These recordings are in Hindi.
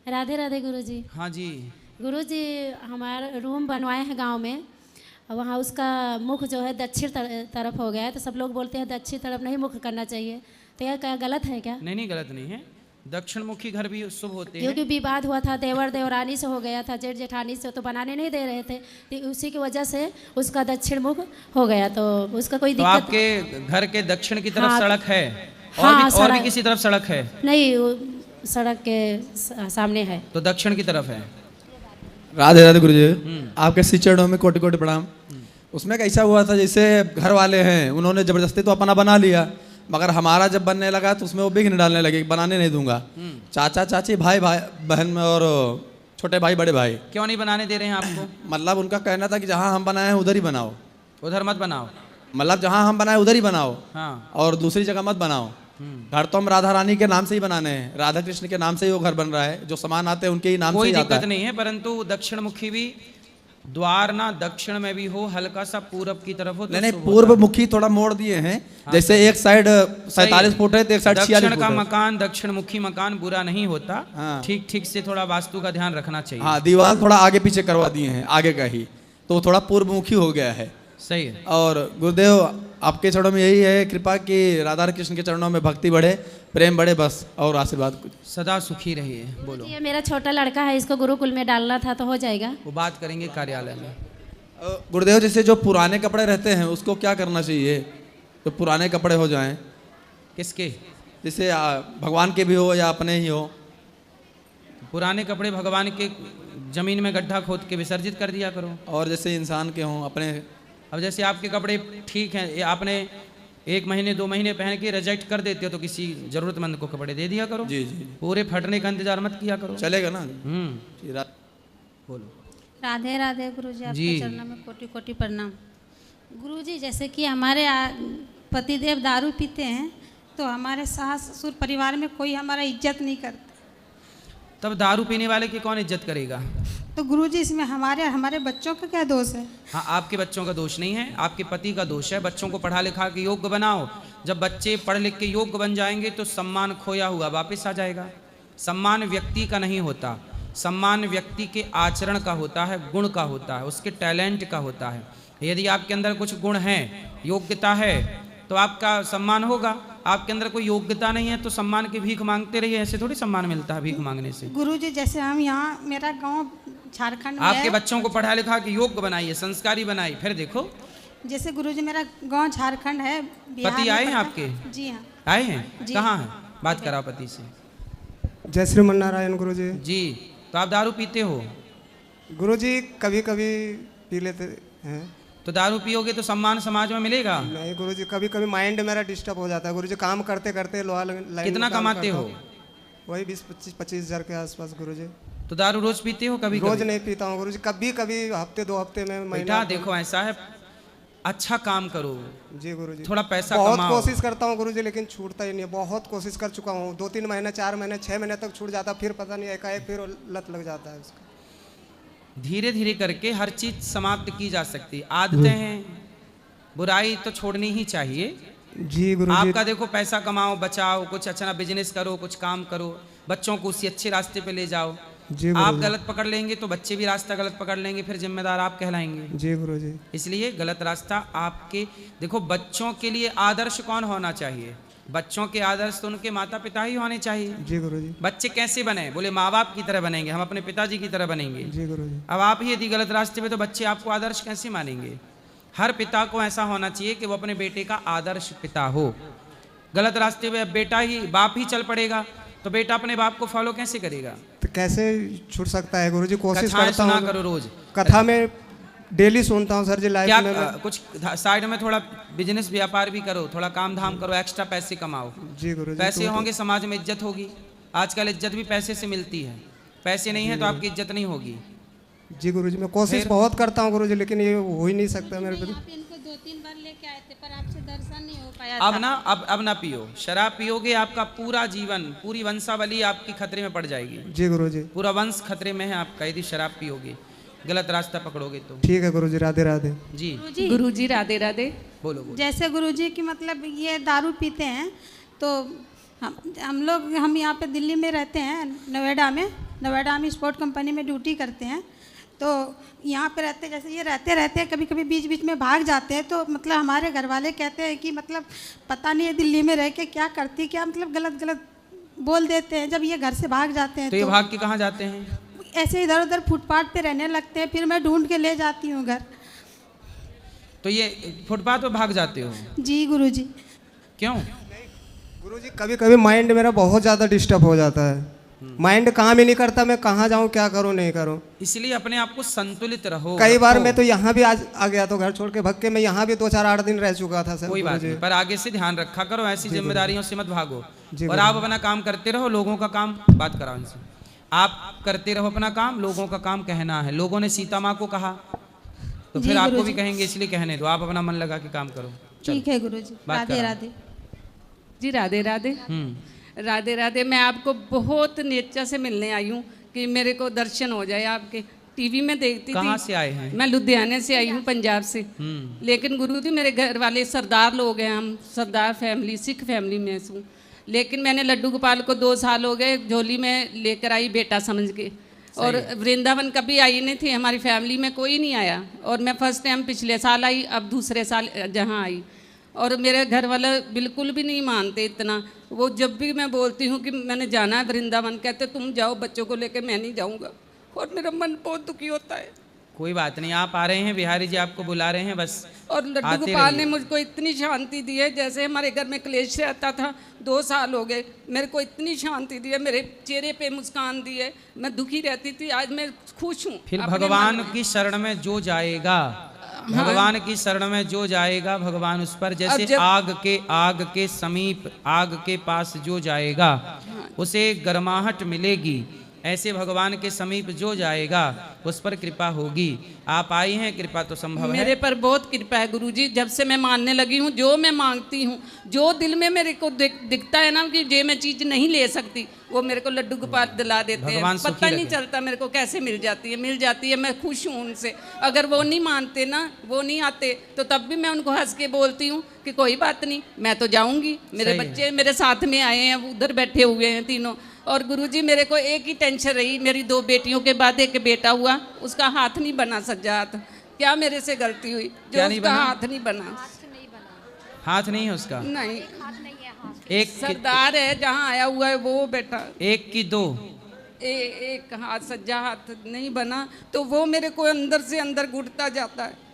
राधे राधे गुरुजी। हाँ जी। गुरुजी हमारा रूम बनवाए हैं गांव में, वहाँ उसका मुख जो है दक्षिण तरफ हो गया है, तो सब लोग बोलते हैं दक्षिण तरफ नहीं मुख करना चाहिए, तो यह क्या गलत है क्या? नहीं गलत नहीं है, दक्षिण मुखी घर भी शुभ होते हैं। क्योंकि विवाद हुआ था, देवर देवरानी से हो गया था, जेठ जेठानी से, तो बनाने नहीं दे रहे थे, तो उसी की वजह से उसका दक्षिण मुख हो गया, तो उसका कोई तो दिक्कत? आपके घर के दक्षिण की तरफ हाँ, सड़क है? हाँ, और भी किसी तरफ सड़क है? नहीं, सड़क के सामने है, तो दक्षिण की तरफ है। राधे राधे गुरुजी। आपके श्री चरणों में कोटि कोटि प्रणाम। उसमें कैसा हुआ था, जैसे घर वाले हैं उन्होंने जबरदस्ती तो अपना बना लिया, मगर हमारा जब बनने लगा तो उसमें वो विघ्न डालने लगे, बनाने नहीं दूंगा। चाचा चाची भाई भाई बहन में और छोटे भाई बड़े भाई क्यों नहीं बनाने दे रहे हैं आपको? मतलब उनका कहना था कि जहाँ हम बनाए हैं उधर ही बनाओ, उधर मत बनाओ, मतलब जहाँ हम बनाए उधर ही बनाओ। हाँ। और दूसरी जगह मत बनाओ। घर तो हम राधा रानी के नाम से ही बनाने हैं, राधा कृष्ण के नाम से ही वो घर बन रहा है, जो सामान आते हैं उनके ही नाम से ही आता है। कोई दिक्कत नहीं है, परंतु दक्षिण मुखी भी द्वार ना दक्षिण में भी हो, हल्का सा पूरब की तरफ हो तो नहीं, पूर्व मुखी थोड़ा मोड़ दिए हैं। हाँ, जैसे एक साइड 47 फुट है तो एक साइड 46 फुट है। दक्षिण का मकान, दक्षिण मुखी मकान बुरा नहीं होता। हाँ। ठीक से थोड़ा वास्तु का ध्यान रखना चाहिए। हाँ, दीवार थोड़ा आगे पीछे करवा दिए हैं, आगे का ही, तो थोड़ा पूर्व मुखी हो गया है। सही है। और गुरुदेव आपके चरणों में यही है कृपा कि राधा कृष्ण के चरणों में भक्ति बढ़े, प्रेम बढ़े, बस और आशीर्वाद कुछ। सदा सुखी रहिए। बोलो। ये मेरा छोटा लड़का है, इसको गुरुकुल में डालना था, तो हो जाएगा? वो बात करेंगे कार्यालय में। गुरुदेव जैसे जो पुराने कपड़े रहते हैं उसको क्या करना चाहिए, जो पुराने कपड़े हो जाएं? किसके? जैसे भगवान के भी हो या अपने ही हो। पुराने कपड़े भगवान के जमीन में गड्ढा खोद के विसर्जित कर दिया करो। और जैसे इंसान के हों अपने, अब जैसे आपके कपड़े ठीक हैं, ये आपने 1 महीने 2 महीने पहन के रिजेक्ट कर देते हो, तो किसी जरूरतमंद को कपड़े दे दिया करो। जी जी, पूरे फटने का इंतजार मत किया करो, चलेगा ना? बोलो। राधे राधे गुरुजी, आपके चरणों में कोटि कोटि प्रणाम। गुरुजी, जैसे कि हमारे पतिदेव दारू पीते हैं, तो हमारे सास ससुर परिवार में कोई हमारा इज्जत नहीं करता। तब दारू पीने वाले की कौन इज्जत करेगा? तो गुरुजी, इसमें हमारे बच्चों का क्या दोष है? हाँ, आपके बच्चों का दोष नहीं है, आपके पति का दोष है। बच्चों को पढ़ा लिखा के योग्य बनाओ। जब बच्चे पढ़ लिख के योग्य बन जाएंगे तो सम्मान खोया हुआ वापस आ जाएगा। सम्मान व्यक्ति का नहीं होता, सम्मान व्यक्ति के आचरण का होता है, गुण का होता है, उसके टैलेंट का होता है। यदि आपके अंदर कुछ गुण हैं, योग्यता है, तो आपका सम्मान होगा। आपके अंदर कोई योग्यता नहीं है तो सम्मान की भीख मांगते रहिए, ऐसे थोड़ी सम्मान मिलता है भीख मांगने से। गुरुजी, जैसे हम यहाँ, मेरा गांव झारखंड में आपके है। बच्चों को पढ़ा लिखा के योग्य बनाइए, संस्कारी बनाइए, फिर देखो। जैसे गुरुजी, मेरा गांव झारखंड है, पति आए हैं आपके? जी हाँ, आए हैं। कहाँ हैं? बात कराओ पति से। जय श्रीमन नारायण गुरुजी। जी, तो आप दारू पीते हो? गुरुजी, कभी कभी पी लेते हैं। तो दारू पियोगे तो सम्मान समाज में मिलेगा? नहीं गुरुजी, कभी कभी माइंड मेरा डिस्टर्ब हो जाता है गुरुजी, काम करते करते लोहा लाइन। कितना कमाते हो? वही 20-25 हज़ार के आसपास गुरुजी। तो दारू रोज पीते हो? कभी रोज नहीं पीता हूँ गुरुजी, कभी कभी हफ्ते 2 हफ्ते में, बेटा महीना। देखो ऐसा है, अच्छा काम करो। जी गुरुजी, थोड़ा पैसा बहुत कमाओ। कोशिश करता हूँ गुरुजी, लेकिन छूटता ही नहीं है। बहुत कोशिश कर चुका हूँ, 2-3 महीने, 4 महीने, 6 महीने तक छूट जाता, फिर पता नहीं एकाएक फिर लत लग जाता है उसका। धीरे धीरे करके हर चीज समाप्त की जा सकती है। आदतें हैं, बुराई तो छोड़नी ही चाहिए। जी गुरुजी। आपका देखो, पैसा कमाओ, बचाओ, कुछ अच्छा बिजनेस करो, कुछ काम करो, बच्चों को उसी अच्छे रास्ते पे ले जाओ। आप गलत पकड़ लेंगे तो बच्चे भी रास्ता गलत पकड़ लेंगे, फिर जिम्मेदार आप कहलाएंगे। जी गुरुजी। इसलिए गलत रास्ता आपके, देखो बच्चों के लिए आदर्श कौन होना चाहिए? बच्चों के आदर्श तो उनके माता पिता ही होने चाहिए। जी गुरुजी। बच्चे कैसे बने? बोले माँ बाप की तरह बनेंगे, हम अपने पिताजी की तरह बनेंगे। जी गुरुजी। अब आप ही यदि गलत रास्ते पे, तो बच्चे आपको आदर्श कैसे मानेंगे? हर पिता को ऐसा होना चाहिए कि वो अपने बेटे का आदर्श पिता हो। गलत रास्ते पे बेटा ही, बाप ही चल पड़ेगा तो बेटा अपने बाप को फॉलो कैसे करेगा? तो कैसे छूट सकता है गुरुजी? कोशिश कथाएं करता सुना हूँ, करो रोज। कथा में डेली सुनता हूँ सर जी, लाइफ क्या में कुछ साइड में थोड़ा बिजनेस व्यापार भी करो, थोड़ा काम धाम करो, एक्स्ट्रा पैसे कमाओ। जी गुरुजी। पैसे होंगे समाज में इज्जत होगी। आजकल इज्जत भी पैसे से मिलती है, पैसे नहीं है तो आपकी इज्जत नहीं होगी। जी गुरुजी, मैं कोशिश बहुत करता हूँ गुरुजी, लेकिन ये हो ही नहीं सकता मेरे पे। इनको 2-3 बार लेके आए थे, पर आपसे दर्शन नहीं हो पाया। अब ना पियो। शराब पियोगे आपका पूरा जीवन, पूरी वंशावली आपकी खतरे में पड़ जाएगी। जी गुरुजी। पूरा वंश खतरे में है आपका, यदि शराब पियोगे, गलत रास्ता पकड़ोगे तो। ठीक है गुरुजी, राधे राधे। जी गुरुजी राधे राधे। बोलो बोलो। जैसे गुरुजी की मतलब ये दारू पीते हैं, तो हम यहाँ पे दिल्ली में रहते हैं, नोएडा में, नोएडा में स्पोर्ट कंपनी में ड्यूटी करते हैं। तो यहाँ पे रहते, जैसे ये रहते रहते कभी कभी बीच बीच में भाग जाते हैं, तो मतलब हमारे घर वाले कहते हैं कि मतलब पता नहीं है दिल्ली में रह के क्या करती, क्या मतलब गलत गलत बोल देते हैं जब ये घर से भाग जाते हैं। तो ये भाग के कहाँ जाते हैं? ऐसे इधर उधर फुटपाथ पे रहने लगते हैं, फिर मैं ढूंढ के ले जाती हूँ घर। तो ये फुटपाथ पे भाग जाते हो? जी गुरुजी। क्यों? गुरुजी कभी कभी माइंड मेरा बहुत ज़्यादा डिस्टर्ब हो जाता है, माइंड काम ही नहीं करता, मैं कहाँ जाऊँ, क्या करूँ, नहीं करूँ। इसलिए अपने आप को संतुलित रहो। कई बार रखो। मैं तो यहाँ भी आज आ गया, तो घर छोड़ के भग के मैं यहाँ भी 2-4-8 दिन रह चुका था सर। कोई बात नहीं, पर आगे से ध्यान रखा करो, ऐसी जिम्मेदारियों से मत भागो और आप अपना काम करते रहो। लोगों का काम, बात कराओ इनसे, आप करते रहो अपना काम, लोगों का काम कहना है। लोगों ने सीता माँ को कहा तो फिर आपको भी कहेंगे, इसलिए कहने दो, आप अपना मन लगा के काम करो। ठीक है गुरुजी। राधे राधे जी। राधे राधे। राधे राधे। मैं आपको बहुत नीचा से मिलने आई हूँ कि मेरे को दर्शन हो जाए आपके। टीवी में देखती थी। कहाँ से आए हैं? मैं लुधियाने से आई हूँ, पंजाब से। लेकिन गुरुजी मेरे घर वाले सरदार लोग हैं, हम सरदार फैमिली, सिख फैमिली में हूँ। लेकिन मैंने लड्डू गोपाल को 2 साल हो गए झोली में लेकर आई बेटा समझ के, और वृंदावन कभी आई नहीं थी, हमारी फैमिली में कोई नहीं आया। और मैं फर्स्ट टाइम पिछले साल आई, अब दूसरे साल जहाँ आई। और मेरे घर वाले बिल्कुल भी नहीं मानते इतना। वो जब भी मैं बोलती हूँ कि मैंने जाना है वृंदावन, कहते तुम जाओ बच्चों को लेकर, मैं नहीं जाऊँगा। और मेरा मन बहुत दुखी होता है। कोई बात नहीं, आप आ रहे हैं, बिहारी जी आपको बुला रहे हैं, बस। और लड्डू गोपाल ने मुझको इतनी शांति दी है, जैसे हमारे घर में क्लेश रहता था, 2 साल हो गए, मेरे को इतनी शांति दी है, मेरे चेहरे पे मुस्कान दी है। मैं दुखी रहती थी, आज मैं खुश हूँ। फिर भगवान की शरण में जो जाएगा, भगवान की शरण में जो जाएगा, भगवान उस पर जैसे आग के समीप, आग के पास जो जाएगा उसे गर्माहट मिलेगी, ऐसे भगवान के समीप जो जाएगा उस पर कृपा होगी। आप आई हैं, कृपा तो संभव है। मेरे पर बहुत कृपा है गुरुजी। जब से मैं मानने लगी हूँ, जो मैं मांगती हूँ, जो दिल में मेरे को दिखता है ना कि ये मैं चीज़ नहीं ले सकती, वो मेरे को लड्डू गोपाल दिला देते हैं। पता नहीं चलता मेरे को कैसे मिल जाती है, मैं खुश हूँ उनसे। अगर वो नहीं मानते ना, वो नहीं आते, तो तब भी मैं उनको हंस के बोलती हूँ कि कोई बात नहीं, मैं तो जाऊँगी। मेरे बच्चे मेरे साथ में आए हैं, उधर बैठे हुए हैं तीनों। और गुरुजी मेरे को एक ही टेंशन रही, मेरी 2 बेटियों के बाद एक बेटा हुआ, उसका हाथ नहीं बना सज्जात। क्या मेरे से गलती हुई जो उसका हाथ नहीं बना? हाथ नहीं है उसका? नहीं, एक सरदार है जहाँ आया हुआ है वो बेटा। एक की 2? एक हाथ, सज्जा हाथ नहीं बना, तो वो मेरे को अंदर से अंदर घुटता जाता है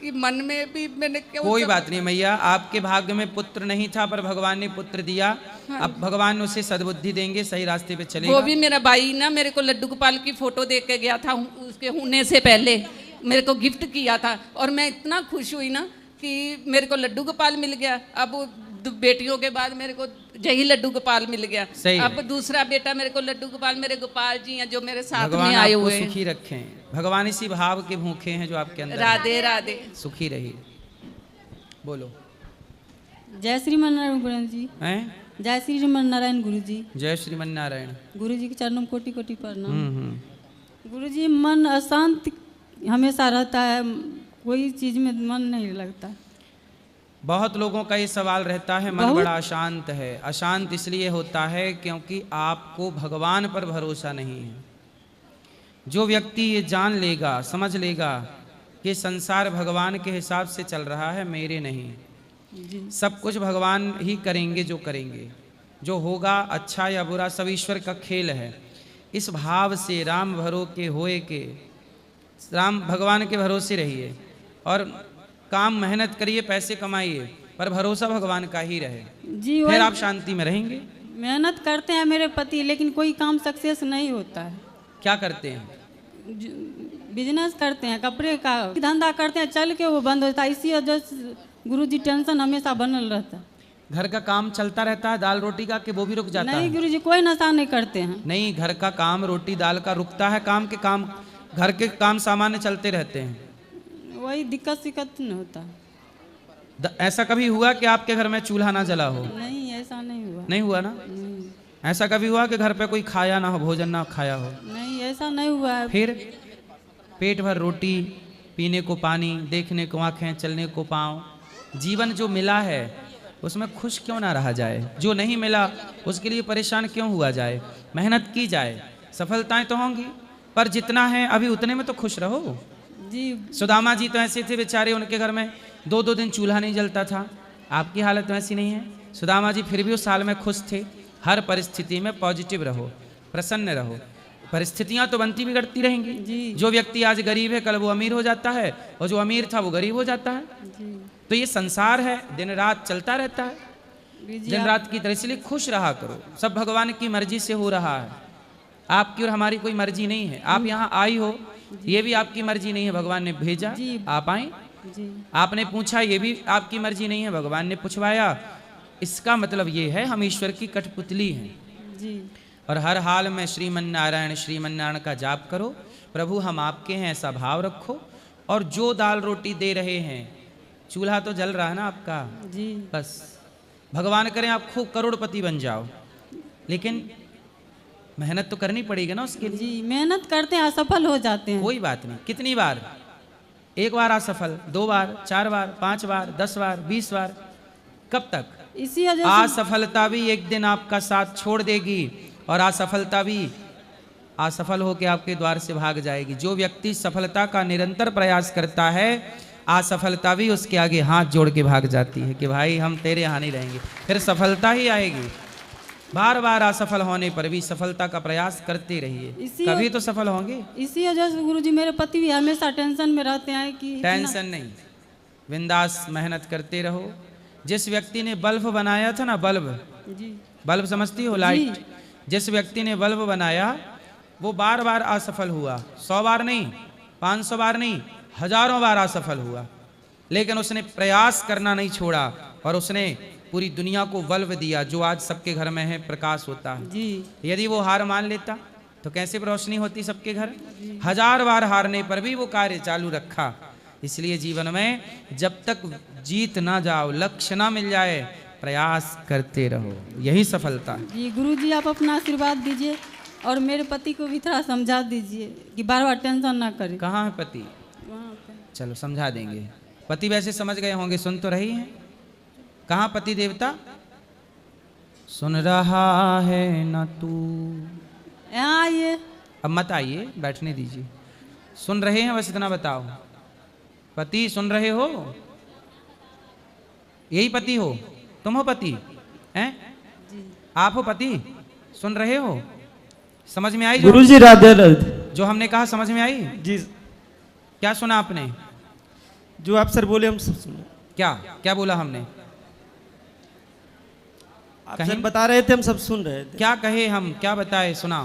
कि मन में भी मैंने क्यों। कोई बात नहीं मैया, आपके भाग्य में पुत्र नहीं था, पर भगवान ने पुत्र दिया। अब भगवान उसे सद्बुद्धि देंगे, सही रास्ते पे चलेगा। वो भी मेरा भाई ना मेरे को लड्डू गोपाल की फोटो देख के गया था, उसके होने से पहले मेरे को गिफ्ट किया था। और मैं इतना खुश हुई ना कि मेरे को लड्डू गोपाल मिल गया। अब बेटियों के बाद मेरे को यही लड्डू गोपाल मिल गया। अब दूसरा बेटा मेरे को लड्डू गोपाल, मेरे गोपाल जी हैं जो मेरे साथ में आए हुए हैं। सुखी रखें, भगवान इसी भाव के भूखे हैं जो आपके अंदर। राधे राधे। सुखी रहिए। बोलो। जय श्रीमन नारायण गुरु जी। हैं? जय श्रीमन नारायण गुरु जी। जय श्रीमन नारायण। गुरु जी के चरणों में कोटि कोटि प्रणाम। गुरु जी, मन अशांत हमेशा रहता है, कोई चीज में मन नहीं लगता। बहुत लोगों का ये सवाल रहता है, मन बड़ा अशांत है। अशांत इसलिए होता है क्योंकि आपको भगवान पर भरोसा नहीं है। जो व्यक्ति ये जान लेगा, समझ लेगा कि संसार भगवान के हिसाब से चल रहा है, मेरे नहीं, सब कुछ भगवान ही करेंगे, जो करेंगे, जो होगा अच्छा या बुरा सब ईश्वर का खेल है। इस भाव से राम भरो के होए के, राम भगवान के भरोसे रहिए और काम मेहनत करिए, पैसे कमाइए, पर भरोसा भगवान का ही रहे जी। फिर आप शांति में रहेंगे। मेहनत करते हैं मेरे पति, लेकिन कोई काम सक्सेस नहीं होता है। क्या करते हैं? बिजनेस करते हैं, कपड़े का धंधा करते हैं, चल के वो बंद होता है। इसी वजह से गुरुजी टेंशन हमेशा बनल रहता है। घर का काम चलता रहता है दाल रोटी का, कि वो भी रुक जाता है? नहीं गुरुजी, कोई नशा नहीं करते हैं। नहीं, घर का काम रोटी दाल का रुकता है? काम घर के काम सामान्य चलते रहते हैं, वही दिक्कत नहीं होता। ऐसा कभी हुआ कि आपके घर में चूल्हा ना जला हो? नहीं, ऐसा नहीं हुआ। नहीं हुआ ना? ऐसा कभी हुआ कि घर पे कोई खाया ना हो, भोजन ना खाया हो? नहीं, ऐसा नहीं हुआ है। फिर पेट भर रोटी, पीने को पानी, देखने को आंखें, चलने को पाँव, जीवन जो मिला है उसमें खुश क्यों ना रहा जाए? जो नहीं मिला उसके लिए परेशान क्यों हुआ जाए? मेहनत की जाए, सफलताएं तो होंगी, पर जितना है अभी उतने में तो खुश रहो। जी सुदामा जी तो ऐसे थे बेचारे, उनके घर में 2-2 दिन चूल्हा नहीं जलता था। आपकी हालत तो ऐसी नहीं है। सुदामा जी फिर भी उस साल में खुश थे। हर परिस्थिति में पॉजिटिव रहो, प्रसन्न रहो। परिस्थितियां तो बनती बिगड़ती रहेंगी। जो व्यक्ति आज गरीब है कल वो अमीर हो जाता है, और जो अमीर था वो गरीब हो जाता है। तो ये संसार है, दिन रात चलता रहता है, दिन रात की तरह। इसलिए खुश रहा करो। सब भगवान की मर्जी से हो रहा है, आपकी और हमारी कोई मर्जी नहीं है। आप यहाँ आई हो, ये भी आपकी मर्जी नहीं है, भगवान ने भेजा आप आई। आपने पूछा, ये भी आपकी मर्जी नहीं है, भगवान ने पूछवाया। इसका मतलब ये है हम ईश्वर की कठपुतली हैं। और हर हाल में श्रीमन नारायण का जाप करो। प्रभु हम आपके हैं ऐसा भाव रखो। और जो दाल रोटी दे रहे हैं, चूल्हा तो जल रहा है ना आपका जी, बस भगवान करें आप खूब करोड़पति बन जाओ, लेकिन मेहनत तो करनी पड़ेगी ना उसके लिए। जी मेहनत करते हैं, असफल हो जाते हैं। कोई बात नहीं, कितनी बार? 1 बार असफल, 2 बार, 4 बार, 5 बार, 10 बार, 20 बार, कब तक? इसी वजह से असफलता भी एक दिन आपका साथ छोड़ देगी, और असफलता भी असफल होकर आपके द्वार से भाग जाएगी। जो व्यक्ति सफलता का निरंतर प्रयास करता है, असफलता भी उसके आगे हाथ जोड़ के भाग जाती है कि भाई हम तेरे यहाँ नहीं रहेंगे। फिर सफलता ही आएगी। बार बार असफल होने पर भी सफलता का प्रयास करते रहिए, कभी तो सफल होंगे। इसी वजह से गुरुजी मेरे पति भी हमेशा टेंशन में रहते हैं कि टेंशन नहीं, बिंदास मेहनत करते रहो। जिस व्यक्ति ने बल्ब बनाया था ना, बल्ब समझती हो, लाइट, जिस व्यक्ति ने बल्ब बनाया वो बार बार असफल हुआ। 100 बार नहीं, 500 बार नहीं, हजारों बार असफल हुआ, लेकिन उसने प्रयास करना नहीं छोड़ा, और उसने पूरी दुनिया को बल्ब दिया जो आज सबके घर में है, प्रकाश होता है जी। यदि वो हार मान लेता तो कैसे रोशनी होती सबके घर? 1000 बार हारने पर भी वो कार्य चालू रखा। इसलिए जीवन में जब तक जीत ना जाओ, लक्ष्य ना मिल जाए, प्रयास करते रहो, यही सफलता है। जी गुरुजी आप अपना आशीर्वाद दीजिए, और मेरे पति को भी थोड़ा समझा दीजिए कि बार बार टेंशन ना करें। कहाँ है पति? चलो समझा देंगे। पति वैसे समझ गए होंगे, सुन तो रही हैं। कहाँ पति देवता? सुन रहा है ना तू? यहाँ आइए। अब मत आइए, बैठने दीजिए। सुन रहे हैं, बस इतना बताओ। पति सुन रहे हो? यही पति हो? तुम हो पति हैं? आप हो पति? सुन रहे हो? समझ में आई? गुरुजी राधे राधे। जो हमने कहा समझ में आई? जी। क्या सुना आपने? जो आप सर बोले हम सब सुने। क्या क्या बोला हमने? आप सर बता रहे थे, हम सब सुन रहे थे। क्या कहे हम, क्या बताए? सुना,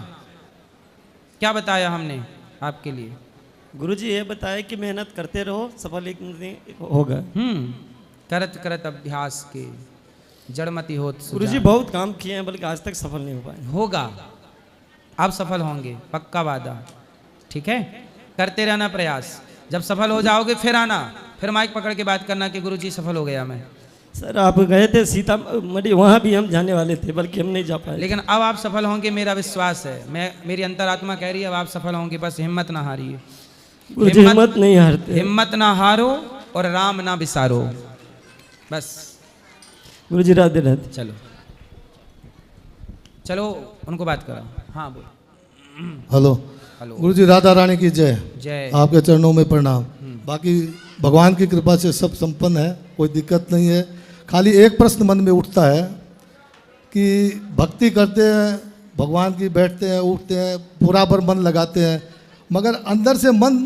क्या बताया हमने आपके लिए? गुरुजी ये बताया कि मेहनत करते रहो, सफल एक दिन होगा। करत करत अभ्यास के जड़मति होत सुजान। गुरुजी बहुत काम किए हैं, बल्कि आज तक सफल नहीं हो पाए। होगा, आप सफल होंगे, पक्का वादा। ठीक है, करते रहना प्रयास। जब सफल हो जाओगे फिर आना, फिर माइक पकड़ के बात करना कि गुरुजी सफल हो गया मैं। सर आप गए थे सीतामढ़ी, वहाँ भी हम जाने वाले थे, बल्कि हम नहीं जा पाए। लेकिन अब आप सफल होंगे, मेरा विश्वास है। मेरी अंतरात्मा कह रही है अब आप सफल होंगे। बस हिम्मत ना हारिए, हिम्मत नहीं हारते। हिम्मत ना हारो और राम ना बिसारो, बस। गुरुजी राधे राधे। चलो चलो उनको बात करो। हाँ बोल। Hello hello. गुरुजी राधा रानी की जय। जय। आपके चरणों में प्रणाम। बाकी भगवान की कृपा से सब संपन्न है, कोई दिक्कत नहीं है। खाली एक प्रश्न मन में उठता है कि भक्ति करते हैं, भगवान की बैठते हैं, उठते हैं, पूरा पर मन लगाते हैं, मगर अंदर से मन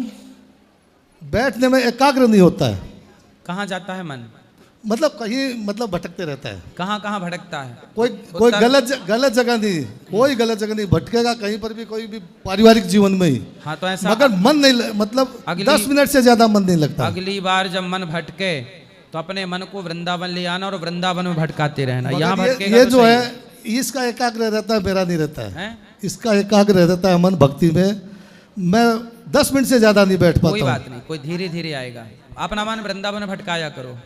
बैठने में एकाग्र नहीं होता है। कहाँ जाता है मन? मतलब कहीं, मतलब भटकते रहता है। कहाँ कहाँ भटकता है? कोई गलत जगह नहीं, कोई गलत जगह नहीं, भटकेगा कहीं पर भी, कोई भी पारिवारिक जीवन में ही। हाँ तो ऐसा, मगर मन नहीं, मतलब 10 मिनट से ज्यादा मन नहीं लगता। अगली बार जब मन भटके तो अपने मन को वृंदावन ले आना और वृंदावन में भटकाते रहना। यहाँ भटकेगा ये तो जो है इसका एकाग्र रहता है, मेरा नहीं रहता है। इसका एकाग्र रहता है मन भक्ति में। मैं 10 मिनट से ज्यादा नहीं बैठ पाता। कोई बात नहीं, कोई धीरे धीरे आएगा। अपना मन वृंदावन भटकाया करो।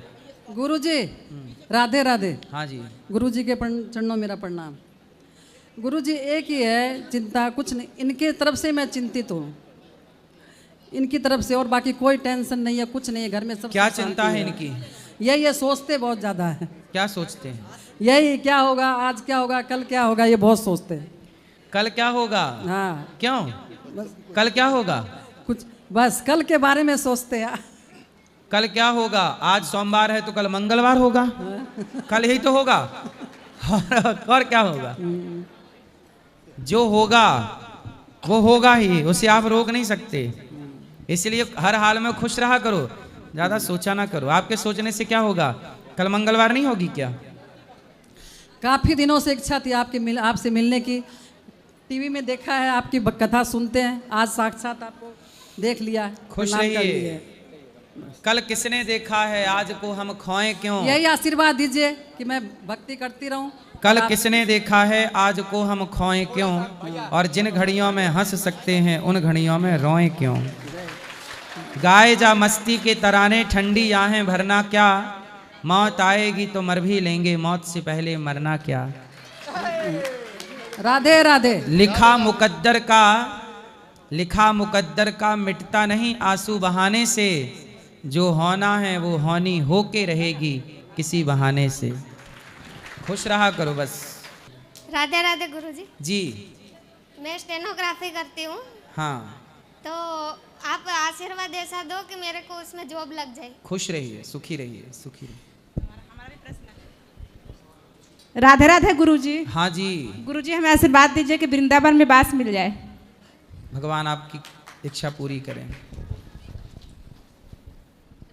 गुरुजी राधे राधे। हाँ जी। गुरुजी के चरणों मेरा प्रणाम। गुरुजी एक ही है चिंता, कुछ नहीं। इनके तरफ से मैं चिंतित हूँ, इनकी तरफ से, और बाकी कोई टेंशन नहीं है, कुछ नहीं है घर में। सब क्या चिंता है इनकी? यही सोचते बहुत ज़्यादा है। क्या सोचते हैं? यही क्या होगा, आज क्या होगा, कल क्या होगा, ये बहुत सोचते हैं। कल क्या होगा? हाँ क्यों? कल क्या होगा? कुछ बस कल के बारे में सोचते हैं। कल क्या होगा? आज सोमवार है तो कल मंगलवार होगा, कल यही तो होगा। और क्या होगा? जो होगा वो होगा ही, उसे आप रोक नहीं सकते। इसलिए हर हाल में खुश रहा करो, ज्यादा सोचा ना करो। आपके सोचने से क्या होगा? कल मंगलवार नहीं होगी क्या? काफ़ी दिनों से इच्छा थी आपसे मिलने की। टीवी में देखा है, आपकी कथा सुनते हैं, आज साक्षात आपको देख लिया। खुश प्रणाम कर रहिए। लिए। कल किसने देखा है, आज को हम खोएं क्यों? यही आशीर्वाद दीजिए कि मैं भक्ति करती रहूं। कल किसने देखा है, आज को हम खोएं क्यों? और जिन घड़ियों में हंस सकते हैं उन घड़ियों में रोएं क्यों? गाए जा मस्ती के तराने, ठंडी आहें भरना क्या? मौत आएगी तो मर भी लेंगे, मौत से पहले मरना क्या? राधे राधे। लिखा मुकद्दर का मिटता नहीं आंसू बहाने से, जो होना है वो होनी होके रहेगी किसी बहाने से। खुश रहा करो बस। राधे राधे गुरुजी। जी मैं स्टेनोग्राफी करती हूँ। हाँ, तो आप आशीर्वाद ऐसा दो कि मेरे को उसमें जॉब लग जाए। खुश रहिए, सुखी रहिए, सुखी रहिए। राधे राधे गुरुजी। हाँ जी। गुरुजी हमें आशीर्वाद दीजिए कि वृंदावन में बास मिल जाए। भगवान आपकी इच्छा पूरी करें।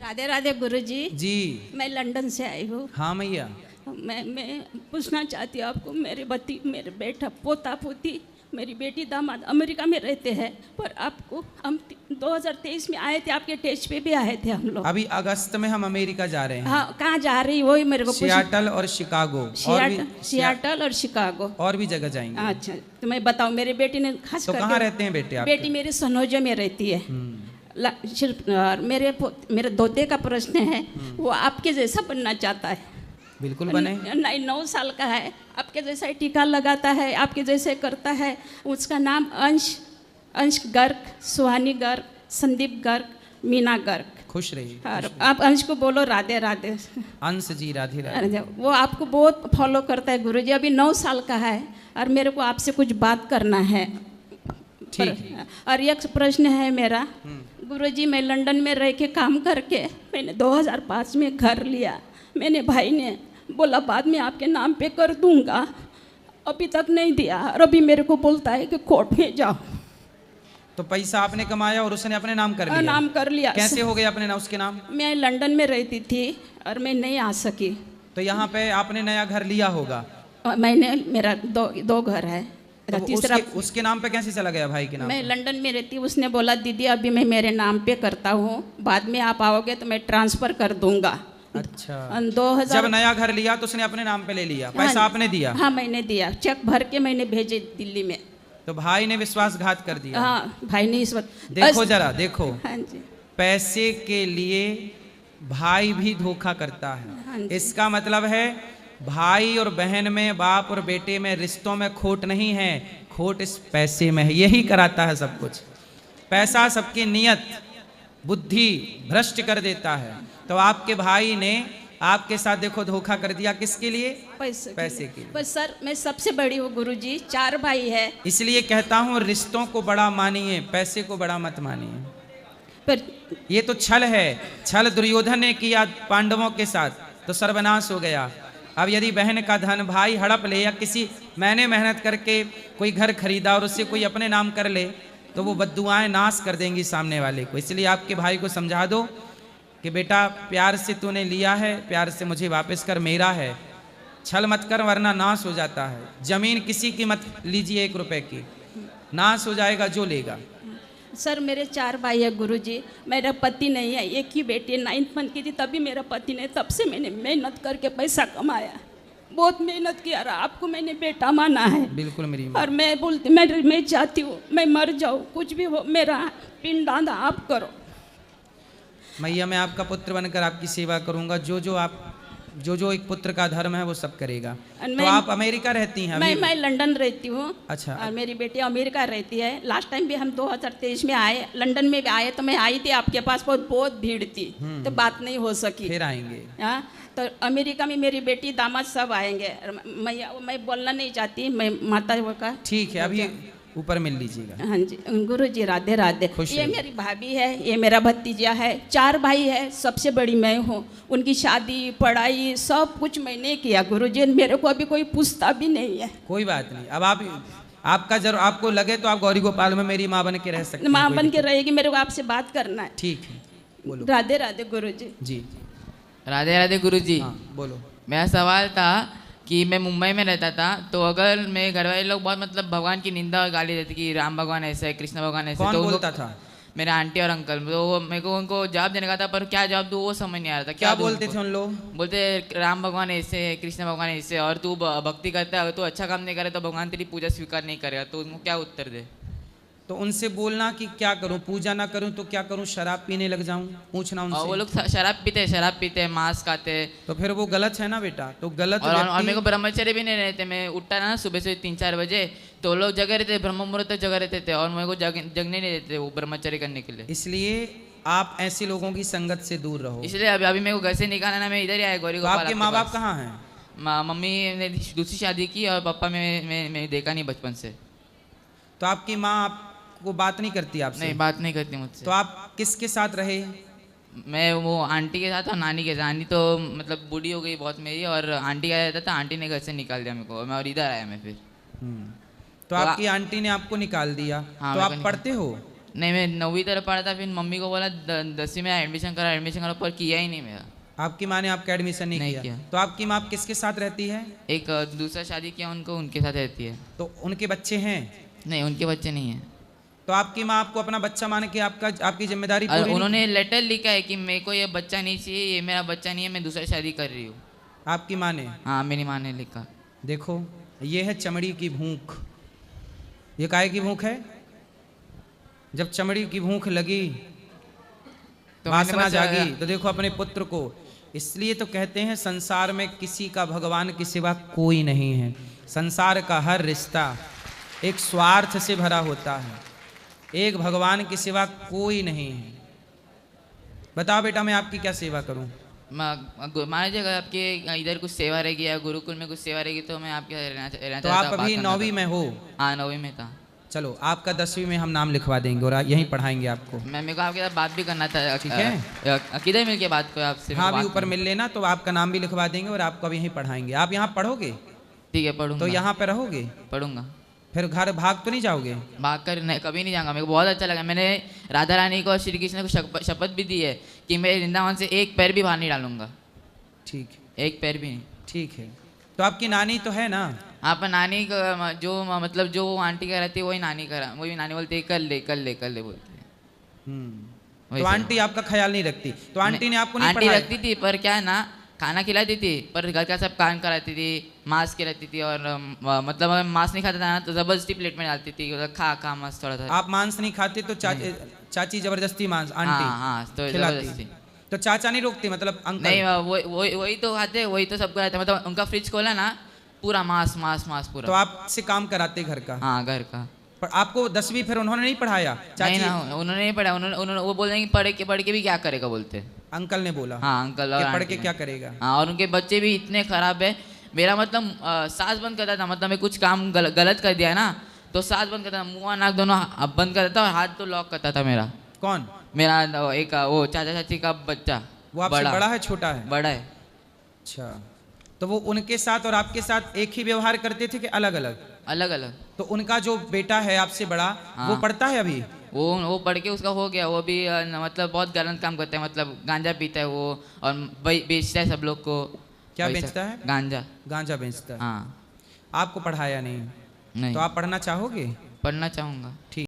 राधे राधे गुरुजी। जी मैं लंदन से आई हूँ। हाँ मैया। मैं पूछना चाहती हूँ आपको, मेरे बेटा पोता पोती, मेरी बेटी दामाद अमेरिका में रहते हैं, पर आपको हम 2023 में आए थे, आपके टेस्ट पे भी आए थे हम लोग। अभी अगस्त में हम अमेरिका जा रहे हैं। हाँ, कहाँ जा रही वही मेरे को सियाटल और शिकागो। सियाटल और शिकागो और भी जगह जाएंगे। अच्छा, तो मैं बताऊँ, मेरे बेटी ने खास तो कहाँ रहते हैं बेटे आपके? बेटी मेरी सनोजे में रहती है। सिर्फ मेरे दोते का प्रश्न है, वो आपके जैसा बनना चाहता है। बिल्कुल बने। 9 साल का है, आपके जैसा ही टीका लगाता है, आपके जैसे करता है। उसका नाम अंश गर्ग, सुहानी गर्ग, संदीप गर्ग, मीना गर्ग। खुश रहिए। आप अंश को बोलो राधे राधे। अंश जी राधे राधे। वो आपको बहुत फॉलो करता है गुरुजी। अभी 9 साल का है और मेरे को आपसे कुछ बात करना है। और एक प्रश्न है मेरा, गुरुजी मैं लंदन में रह के काम करके मैंने 2005 में घर लिया। मैंने भाई ने बोला बाद में आपके नाम पे कर दूंगा, अभी तक नहीं दिया और अभी मेरे को बोलता है कि कोर्ट में जाओ। तो पैसा आपने कमाया और उसने अपने नाम कर लिया? नाम कर लिया। कैसे हो गया अपने नाम उसके नाम? मैं लंदन में रहती थी और मैं नहीं आ सकी। तो यहाँ पे आपने नया घर लिया होगा? मैंने मेरा दो घर है। तो तीसरा उसके नाम पे कैसे चला गया भाई के नाम? मैं लंदन में रहती, उसने बोला दीदी अभी मैं मेरे नाम पे करता हूँ, बाद में आप आओगे तो मैं ट्रांसफर कर दूंगा। अच्छा। 2000 जब नया घर लिया तो उसने अपने नाम पे ले लिया, पैसा आपने दिया? हाँ मैंने दिया, चेक भर के मैंने भेजे दिल्ली में। तो भाई ने विश्वासघात कर दिया? हाँ भाई ने इस वक्त। देखो जरा देखो। हाँ जी। पैसे के लिए भाई भी धोखा करता है। हाँ, इसका मतलब है भाई और बहन में, बाप और बेटे में, रिश्तों में खोट नहीं है, खोट इस पैसे में है। यही कराता है सब कुछ। पैसा सबकी नियत बुद्धि भ्रष्ट कर देता है। तो आपके भाई ने आपके साथ देखो धोखा कर दिया, किसके लिए? पैसे के लिए। पर सर मैं सबसे बड़ी हूँ गुरुजी, 4 भाई है। इसलिए कहता हूँ रिश्तों को बड़ा मानिए, पैसे को बड़ा मत मानिए। पर ये तो छल है। छल दुर्योधन ने किया पांडवों के साथ तो सर्वनाश हो गया। अब यदि बहन का धन भाई हड़प ले या किसी मैंने मेहनत करके कोई घर खरीदा और उससे कोई अपने नाम कर ले तो वो बद्दुआएं नाश कर देंगी सामने वाले को। इसलिए आपके भाई को समझा दो कि बेटा प्यार से तूने लिया है, प्यार से मुझे वापस कर, मेरा है, छल मत कर वरना नाश हो जाता है। जमीन किसी की मत लीजिए 1 रुपए की, नाश हो जाएगा जो लेगा। सर मेरे 4 भाई है गुरुजी, मेरा पति नहीं है, एक ही बेटी 9th मंथ की थी तभी मेरा पति ने, तब से मैंने मेहनत करके पैसा कमाया, बहुत मेहनत किया। आपको मैंने बेटा माना है। बिल्कुल मेरी और मैं बोलती मैं चाहती हूँ मैं मर जाऊँ, कुछ भी हो, मेरा पिंडदान आप करो। मैया मैं आपका पुत्र बनकर आपकी सेवा करूंगा। जो जो आप जो जो एक पुत्र का धर्म है वो सब करेगा। तो मैं- आप अमेरिका रहती हैं अभी? मैं लंदन रहती हूँ। अच्छा। और मेरी बेटी अमेरिका रहती है। लास्ट टाइम भी हम 2023 में आए, लंदन में भी आए, तो मैं आई थी आपके पास, बहुत भीड़ थी, तो बात नहीं हो सकी। फिर आएंगे। हाँ, तो अमेरिका में मेरी बेटी दामाद सब आएंगे। मैं बोलना नहीं चाहती, मैं माता का। ठीक है, अभी ऊपर मिल लीजिएगा। हाँ जी, गुरु जी राधे राधे। खुश ये रहिए। मेरी भाभी है, ये मेरा भतीजा है, 4 भाई है, सबसे बड़ी मैं हूँ। उनकी शादी पढ़ाई सब कुछ मैंने किया गुरु जी, मेरे को अभी कोई पूछता भी नहीं है। कोई बात नहीं, अब आपका जरूर आपको लगे तो आप गौरी गोपाल में मेरी माँ बन के रह सकते हैं। माँ कोई बन के दिक्कत रहेगी, मेरे को आपसे बात करना है। ठीक है, बोलो। राधे राधे गुरु जी। जी राधे राधे गुरु जी। बोलो। मेरा सवाल था कि मैं मुंबई में रहता था, तो अगर मेरे घर वाले लोग बहुत मतलब भगवान की निंदा और गाली देते कि राम भगवान ऐसे है, कृष्ण भगवान ऐसे, कौन तो बोलता था? मेरे आंटी और अंकल। तो मेरे को उनको जवाब देने का था, पर क्या जवाब दूँ वो समझ नहीं आ रहा था। क्या दूँ बोलते उनको? थे उन लोग? बोलते राम भगवान ऐसे है, कृष्ण भगवान ऐसे है, और तू भक्ति करता है, अगर तू अच्छा काम नहीं करे तो भगवान तेरी पूजा स्वीकार नहीं करेगा। तो उनको क्या उत्तर दे? तो उनसे बोलना कि क्या करूं, पूजा ना करूं तो क्या करूं, शराब पीने लग जाऊं, पूछना उनसे। और वो लोग शराब पीते हैं, मांस खाते हैं। तो फिर वो गलत है ना बेटा, तो गलत और मेरे को ब्रह्मचर्य भी नहीं रहते। मैं उठता ना सुबह से 3-4 बजे, तो लोग जगह रहते, ब्रह्म मुहूर्त तक जगह रहते थे, और मेरे को जगने नहीं देते वो ब्रह्मचर्य करने के लिए। इसलिए आप ऐसे लोगों की संगत से दूर रहो। इसलिए अभी मेरे को घर से निकालना ना, मैं इधर ही आया गौरी तो गोपाल। आपके माँ बाप कहाँ हैं? मम्मी ने दूसरी शादी की, और पापा मैं देखा नहीं बचपन से। तो आपकी माँ आपको बात नहीं करती आपसे? नहीं, बात नहीं करती मुझसे। तो आप किसके साथ रहे? मैं वो आंटी के साथ और नानी के साथ। नानी तो मतलब बूढ़ी हो गई बहुत मेरी, और आंटी का रहता था, आंटी ने घर से निकाल दिया मेरे को, और इधर आया मैं फिर। तो आपकी आंटी ने आपको निकाल दिया। हाँ, तो मेरे को आप पढ़ते हो? नहीं, मैं 9वीं तक पढ़ा था, फिर मम्मी को बोला 10वीं में एडमिशन करा, पर किया ही नहीं मेरा। आपकी माँ ने आपका एडमिशन नहीं किया? तो आपकी माँ किसके साथ रहती है? एक दूसरा शादी किया उनके साथ रहती है। तो उनके बच्चे हैं? नहीं, उनके बच्चे नहीं हैं। तो आपकी माँ आपको अपना बच्चा मान के आपकी जिम्मेदारी पूरी उन्होंने लेटर लिखा है कि मेरे को ये बच्चा नहीं चाहिए, ये मेरा बच्चा नहीं है, मैं दूसरा शादी कर रही हूँ। आपकी माँ ने? हाँ, मेरी माँ ने लिखा। देखो, ये है चमड़ी की भूख। ये काहे की भूख है? जब चमड़ी की भूख लगी, तो वासना जागी, तो देखो अपने पुत्र को। इसलिए तो कहते हैं संसार में किसी का भगवान के सिवा कोई नहीं है। संसार का हर रिश्ता एक स्वार्थ से भरा होता है, एक भगवान के सिवा कोई नहीं है। बताओ बेटा, मैं आपकी क्या सेवा करूं? मान लीजिए अगर आपके इधर कुछ सेवा रहेगी या गुरुकुल में कुछ सेवा रहेगी, तो मैं आपके रहना तो आप अभी 9वीं में हो? हाँ, 9वीं में था। चलो, आपका 10वीं में हम नाम लिखवा देंगे और यहीं पढ़ाएंगे आपको। मेरे को आपके साथ बात भी करना था। ठीक है, किधर मिल के बात करो आपसे? हाँ, अभी ऊपर मिल लेना, तो आपका नाम भी लिखवा देंगे और आपको अब यहीं पढ़ाएंगे। आप यहाँ पढ़ोगे? ठीक है, पढ़ूंगा। तो यहाँ पे रहोगे? पढ़ूंगा। फिर घर भाग तो नहीं जाओगे? भाग कर नहीं, कभी नहीं जाऊंगा। मेरे को बहुत अच्छा लगा। मैंने राधा रानी को और श्री कृष्ण को शपथ भी दी है कि मैं वृंदावन से एक पैर भी बाहर नहीं डालूंगा। ठीक, एक पैर भी नहीं। ठीक है। तो आपकी नानी तो है ना? हाँ, पर नानी का जो मतलब जो आंटी का रहती है वही नानी का, वही नानी बोलती है कर ले बोलती है। तो आंटी आपका ख्याल नहीं रखती? तो आंटी ने आपको नहीं आंटी पढ़ाया? रखती थी, पर क्या है ना, खाना खिलाती थी, पर घर का सब काम कराती थी, मांस खिलाती थी, और मतलब अगर मांस नहीं खाता था ना तो जबरदस्ती प्लेट में डालती थी, खा मांस थोड़ा सा। आप मांस नहीं खाते तो चाची जबरदस्ती मांस आंटी हाँ, तो खिलाती। तो चाचा नहीं रोकते, मतलब अंकल? नहीं, वही तो खाते, वही तो सबको रहता है। मतलब उनका फ्रिज खोला ना, पूरा मांस पूरा। तो आपसे काम कराते घर का? हाँ, घर का। पर आपको 10वीं फिर उन्होंने नहीं पढ़ाया? नहीं ना, उन्होंने नहीं पढ़ा। उन्होंने वो बोल रहे कि पढ़ के भी क्या करेगा बोलते। अंकल ने बोला? हाँ, अंकल। और पढ़ के क्या करेगा? हाँ, और उनके बच्चे भी इतने खराब है। मेरा मतलब सांस बंद करता था, मतलब मैं कुछ काम गलत कर दिया ना, तो सांस बंद करता था, मुँह नाक दोनों बंद करता था, और हाथ तो लॉक करता था मेरा। कौन? मेरा एक वो चाचा चाची का बच्चा। वो आपसे बड़ा है छोटा है? बड़ा है। अच्छा, तो वो उनके साथ और आपके साथ एक ही व्यवहार करते थे कि अलग अलग? अलग अलग। तो उनका जो बेटा है आपसे बड़ा, हाँ, वो पढ़ता है अभी? वो पढ़ के उसका हो गया। वो भी मतलब बहुत गलत काम करता है, मतलब गांजा पीता है वो, और बेचता है सब लोग को। क्या बेचता है? गांजा। गांजा बेचता है। हाँ। आपको पढ़ाया नहीं? तो आप पढ़ना चाहोगे? पढ़ना चाहूँगा। ठीक।